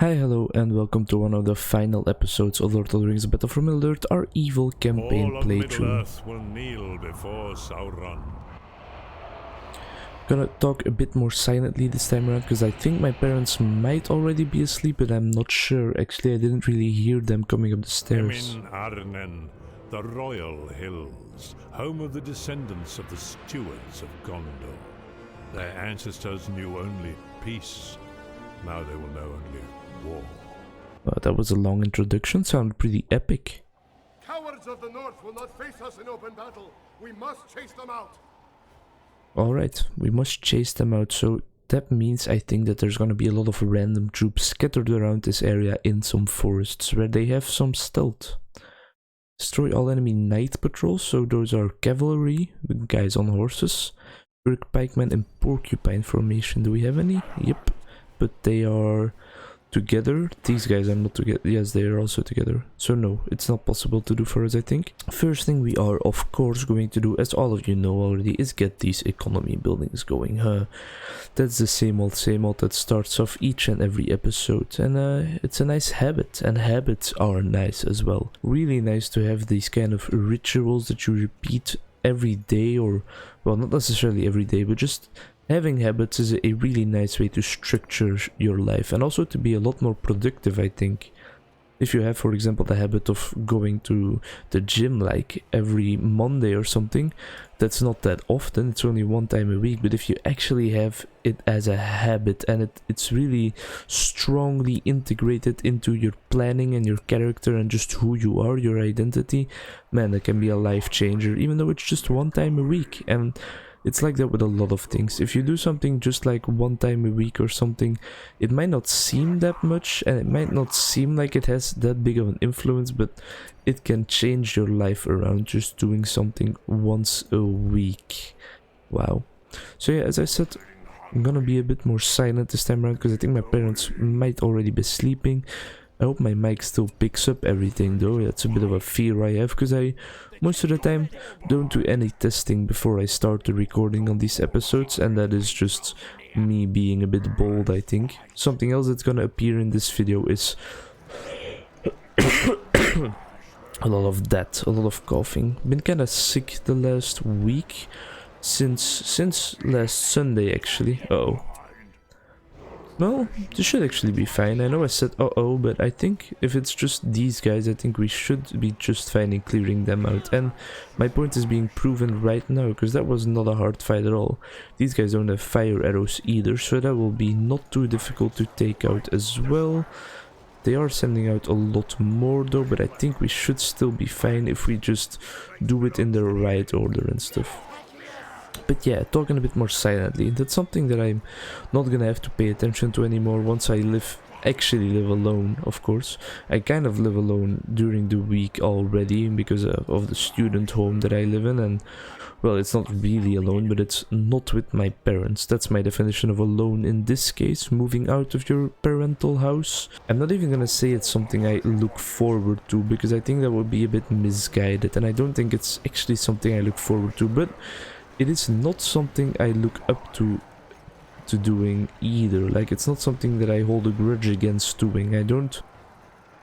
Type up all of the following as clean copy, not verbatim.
Hi, hello, and welcome to one of the final episodes of Lord of the Rings Battle for Middle-earth, our evil campaign All of playthrough. Middle-earth will kneel before Sauron. Gonna talk a bit more silently this time around, because I think my parents might already be asleep, but I'm not sure. Actually, I didn't really hear them coming up the stairs. In Arnen, the Royal Hills, home of the descendants of the stewards of Gondor. Their ancestors knew only peace. Now they will know only war. That was a long introduction, sounded pretty epic. Cowards of the North will not face us in open battle. We must chase them out. Alright, we must chase them out, so that means I think that there's gonna be a lot of random troops scattered around this area in some forests where they have some stealth. Destroy all enemy night patrols, so those are cavalry, guys on horses. Urk pikemen in porcupine formation. Do we have any? Yep, but they are together. These guys are not together. Yes, they are also together. So no, it's not possible to do for us, I think. First thing we are of course going to do, as all of you know already, is get these economy buildings going. That's the same old that starts off each and every episode, and it's a nice habit, and habits are nice as well. Really nice to have these kind of rituals that you repeat every day, or well, not necessarily every day, but just having habits is a really nice way to structure your life, and also to be a lot more productive, I think. If you have, for example, the habit of going to the gym like every Monday or something, that's not that often, it's only one time a week, but if you actually have it as a habit and it's really strongly integrated into your planning and your character and just who you are, your identity, man, that can be a life changer, even though it's just one time a week. And it's like that with a lot of things. If you do something just like one time a week or something, it might not seem that much and it might not seem like it has that big of an influence, but it can change your life around just doing something once a week. Wow. So yeah, as I said, I'm gonna be a bit more silent this time around because I think my parents might already be sleeping. I hope my mic still picks up everything though. That's a bit of a fear I have, because I most of the time don't do any testing before I start the recording on these episodes, and that is just me being a bit bold, I think. Something else that's gonna appear in this video is a lot of coughing. Been kinda sick the last week, since last Sunday actually. Uh-oh. Well, this should actually be fine. I know I said uh-oh, but I think if it's just these guys, I think we should be just fine in clearing them out. And my point is being proven right now, because that was not a hard fight at all. These guys don't have fire arrows either, so that will be not too difficult to take out as well. They are sending out a lot more though, but I think we should still be fine if we just do it in the right order and stuff. But yeah, talking a bit more silently, that's something that I'm not gonna have to pay attention to anymore once I actually live alone, of course. I kind of live alone during the week already because of the student home that I live in, and well, it's not really alone, but it's not with my parents. That's my definition of alone in this case, moving out of your parental house. I'm not even gonna say it's something I look forward to, because I think that would be a bit misguided, and I don't think it's actually something I look forward to, but it is not something I look up to doing either. Like, it's not something that I hold a grudge against doing. I don't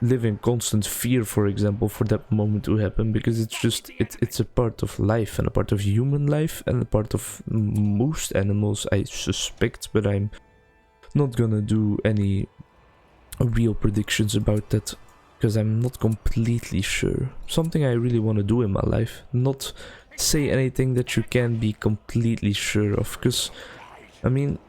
live in constant fear, for example, for that moment to happen, because it's just it's a part of life, and a part of human life, and a part of most animals, I suspect, but I'm not gonna do any real predictions about that because I'm not completely sure. Something I really want to do in my life, not say anything that you can be completely sure of, because I mean,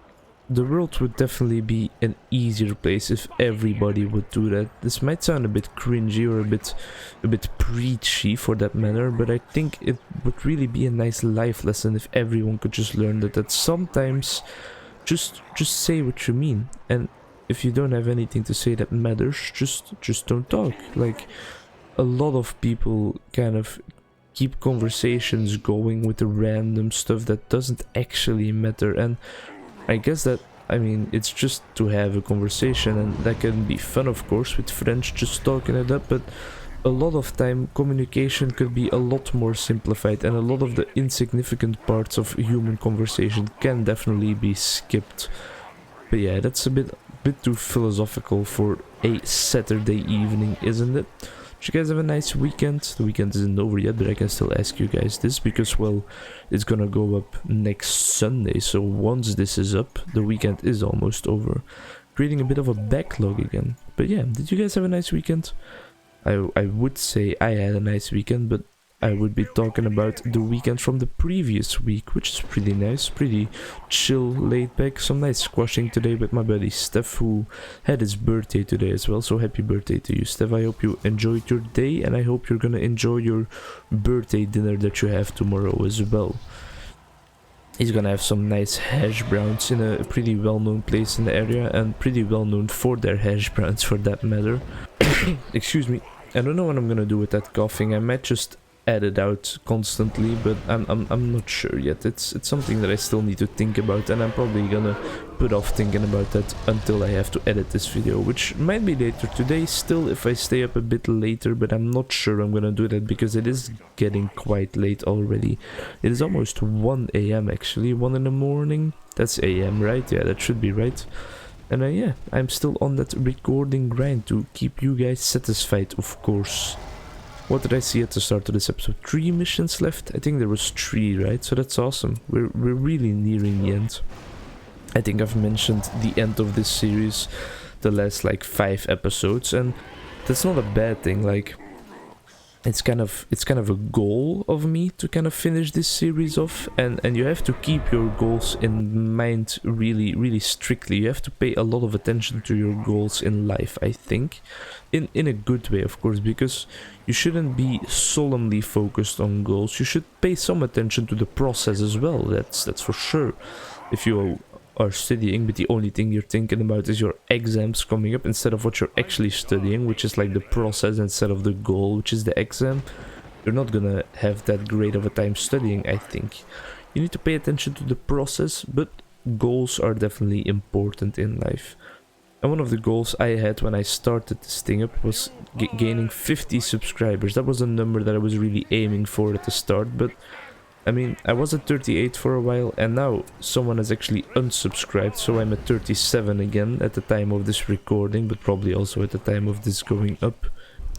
the world would definitely be an easier place if everybody would do that. This might sound a bit cringy or a bit preachy for that matter, but I think it would really be a nice life lesson if everyone could just learn that sometimes just say what you mean, and if you don't have anything to say that matters, just don't talk. Like, a lot of people kind of keep conversations going with the random stuff that doesn't actually matter, and I guess that, I mean, it's just to have a conversation, and that can be fun, of course, with friends just talking it up, but a lot of time communication could be a lot more simplified, and a lot of the insignificant parts of human conversation can definitely be skipped. But yeah, that's a bit bit too philosophical for a Saturday evening, isn't it? Did you guys have a nice weekend? The weekend isn't over yet, but I can still ask you guys this because, well, it's gonna go up next Sunday. So once this is up, the weekend is almost over. Creating a bit of a backlog again. But yeah, did you guys have a nice weekend? I would say I had a nice weekend, but I would be talking about the weekend from the previous week, which is pretty nice, pretty chill, laid back. Some nice squashing today with my buddy Steph, who had his birthday today as well. So happy birthday to you, Steph. I hope you enjoyed your day, and I hope you're gonna enjoy your birthday dinner that you have tomorrow as well. He's gonna have some nice hash browns in a pretty well-known place in the area, and pretty well-known for their hash browns for that matter. Excuse me. I don't know what I'm gonna do with that coughing. I might just add it out constantly, but I'm not sure yet. It's something that I still need to think about, and I'm probably gonna put off thinking about that until I have to edit this video, which might be later today still if I stay up a bit later, but I'm not sure I'm gonna do that because it is getting quite late already. It is almost 1 AM actually, 1 in the morning. That's AM, right? Yeah, that should be right. And yeah, I'm still on that recording grind to keep you guys satisfied, of course. What did I see at the start of this episode? 3 missions left? I think there was 3, right? So that's awesome. We're really nearing the end. I think I've mentioned the end of this series the last like 5 episodes, and that's not a bad thing. Like, it's kind of a goal of me to kind of finish this series off, and you have to keep your goals in mind really strictly. You have to pay a lot of attention to your goals in life, I think, in a good way, of course, because you shouldn't be solemnly focused on goals. You should pay some attention to the process as well. That's for sure. If you are studying, but the only thing you're thinking about is your exams coming up instead of what you're actually studying, which is like the process instead of the goal, which is the exam, you're not gonna have that great of a time studying, I think. You need to pay attention to the process, but goals are definitely important in life. And one of the goals I had when I started this thing up was gaining 50 subscribers. That was a number that I was really aiming for at the start, but I mean, I was at 38 for a while, and now someone has actually unsubscribed, so I'm at 37 again at the time of this recording, but probably also at the time of this going up.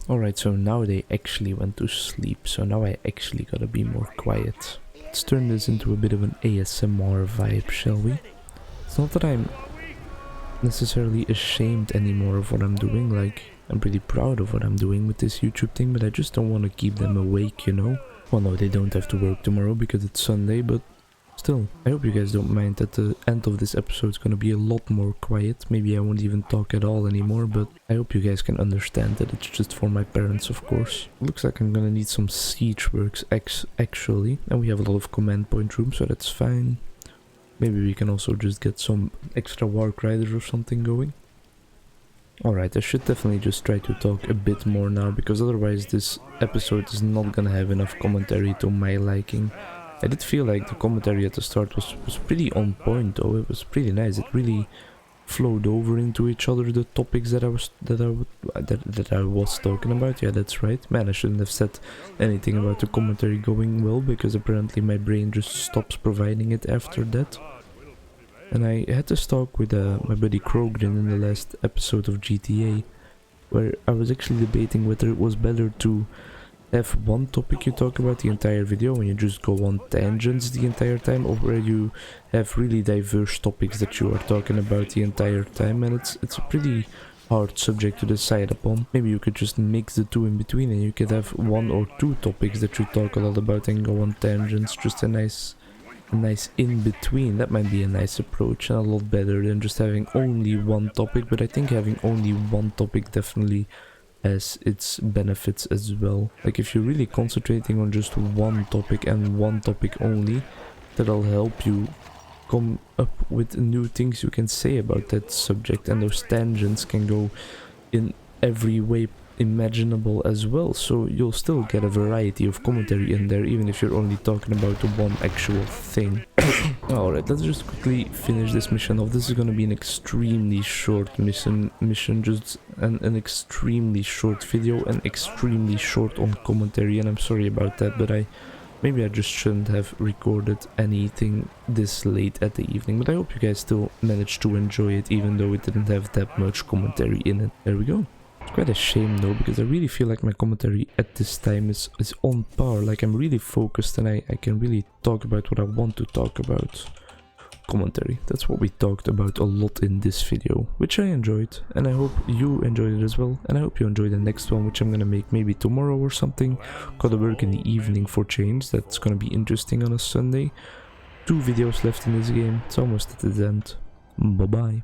Alright, so now they actually went to sleep, so now I actually gotta be more quiet. Let's turn this into a bit of an ASMR vibe, shall we? It's not that I'm necessarily ashamed anymore of what I'm doing, like, I'm pretty proud of what I'm doing with this YouTube thing, but I just don't want to keep them awake, you know? Well, no, they don't have to work tomorrow because it's Sunday, but still, I hope you guys don't mind that the end of this episode is gonna be a lot more quiet. Maybe I won't even talk at all anymore, but I hope you guys can understand that it's just for my parents, of course. Looks like I'm gonna need some siege works actually, and we have a lot of command point room, so that's fine. Maybe we can also just get some extra Wark Riders or something going. Alright, I should definitely just try to talk a bit more now, because otherwise this episode is not gonna have enough commentary to my liking. I did feel like the commentary at the start was pretty on point though. It was pretty nice. It really flowed over into each other, the topics that I was talking about. Yeah, that's right. Man, I shouldn't have said anything about the commentary going well, because apparently my brain just stops providing it after that. And I had this talk with my buddy Krogrin in the last episode of GTA, where I was actually debating whether it was better to have one topic you talk about the entire video and you just go on tangents the entire time, or where you have really diverse topics that you are talking about the entire time. And it's a pretty hard subject to decide upon. Maybe you could just mix the two in between, and you could have 1 or 2 topics that you talk a lot about and go on tangents. Just a nice in between. That might be a nice approach and a lot better than just having only one topic, but I think having only one topic definitely has its benefits as well. Like, if you're really concentrating on just one topic and one topic only, that'll help you come up with new things you can say about that subject, and those tangents can go in every way imaginable as well, so you'll still get a variety of commentary in there, even if you're only talking about the one actual thing. Alright, let's just quickly finish this mission off. This is gonna be an extremely short mission, just an extremely short video, and extremely short on commentary, and I'm sorry about that, but I Maybe I just shouldn't have recorded anything this late at the evening, but I hope you guys still managed to enjoy it, even though it didn't have that much commentary in it. There we go. It's quite a shame though, because I really feel like my commentary at this time is on par. Like I'm really focused and I can really talk about what I want to talk about. Commentary, that's what we talked about a lot in this video, which I enjoyed, and I hope you enjoyed it as well, and I hope you enjoy the next one, which I'm gonna make maybe tomorrow or something. Gotta work in the evening for change, that's gonna be interesting on a Sunday. 2 videos left in this game, it's almost at its end. Bye bye.